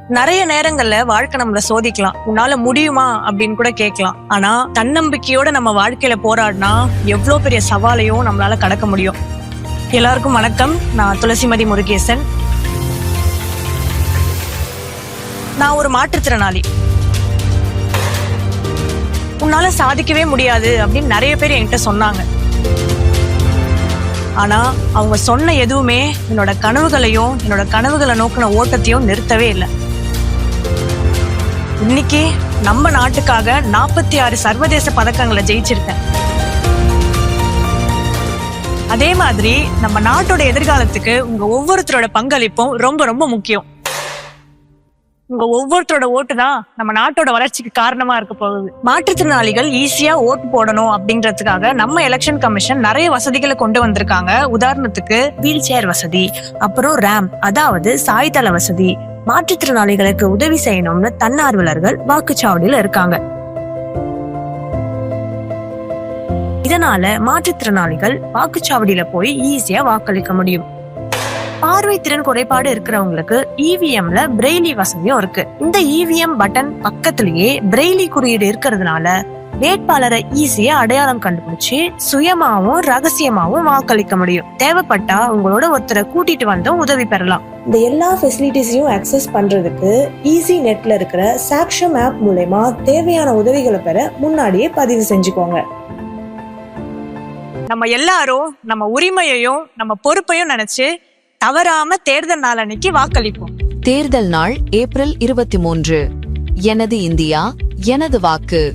நிறைய நேரங்கள்ல வாழ்க்கை நம்மள சோதிக்கலாம். உன்னால முடியுமா அப்படின்னு கூட கேட்கலாம். ஆனா தன்னம்பிக்கையோட நம்ம வாழ்க்கையில போராடினா எவ்வளவு பெரிய சவாலையும் நம்மளால கடக்க முடியும். எல்லாருக்கும் வணக்கம். நான் துளசிமதி முருகேசன். நான் ஒரு மாற்றுத்திறனாளி. உன்னால சாதிக்கவே முடியாது அப்படின்னு நிறைய பேர் என்கிட்ட சொன்னாங்க. ஆனா அவங்க சொன்ன எதுவுமே என்னோட கனவுகளை நோக்கின ஓட்டத்தையும் நிறுத்தவே இல்லை. இன்னைக்கு நம்ம நாட்டுக்காக 46 சர்வதேச பதக்கங்களை ஜெயிச்சிருக்கேன். அதே மாதிரி நம்ம நாட்டோட எதிர்காலத்துக்கு உங்க ஒவ்வொருத்தரோட பங்களிப்பும் ரொம்ப ரொம்ப முக்கியம். உங்க ஒவ்வொருத்தரோட ஓட்டு தான் நம்ம நாட்டோட வளர்ச்சிக்கு காரணமா இருக்க போகுது. மாற்றுத்திறனாளிகள் ஈஸியா ஓட்டு போடணும் அப்படின்றதுக்காக நம்ம எலெக்ஷன் கமிஷன் நிறைய வசதிகளை கொண்டு வந்திருக்காங்க. உதாரணத்துக்கு வீல் சேர் வசதி, அப்புறம் ரேம்ப், அதாவது சாய்தள வசதி. மாற்றுத்திறனாளிகளுக்கு உதவி செய்யணும்னு தன்னார்வலர்கள் வாக்குச்சாவடியில இருக்காங்க. இதனால மாற்றுத்திறனாளிகள் வாக்குச்சாவடியில போய் ஈஸியா வாக்களிக்க முடியும். பார்வை திறன் குறைபாடு இருக்கிறவங்களுக்கு இவிஎம்ல பிரெய்லி வசதியும் இருக்கு. இந்த இவிஎம் பட்டன் பக்கத்திலேயே பிரெய்லி குறியீடு இருக்கிறதுனால வேட்பாளரை ஈஸியா அடையாளம் கண்டுபிடிச்சு சுயமாவும் ரகசியமாவும் வாக்களிக்க முடியும். தேவைப்பட்டா உங்களோட ஒருத்தரை கூட்டிட்டு வந்தும் உதவி பெறலாம். இந்த எல்லா ஃபெசிலிட்டிஸையும் அக்சஸ் பண்றதுக்கு ஈஸி நெட்ல இருக்கிற சாக்ஷம் ஆப் மூலமா தேவையான உதவிகளை பெற முன்னாடியே பதிவு செஞ்சுக்கோங்க. நம்ம எல்லாரும் நம்ம உரிமையையும் நம்ம பொறுப்பையும் நினைச்சு தவறாம தேர்தல் நாள் அன்னைக்கு வாக்களிப்போம். தேர்தல் நாள் ஏப்ரல் 23. எனது இந்தியா, எனது வாக்கு.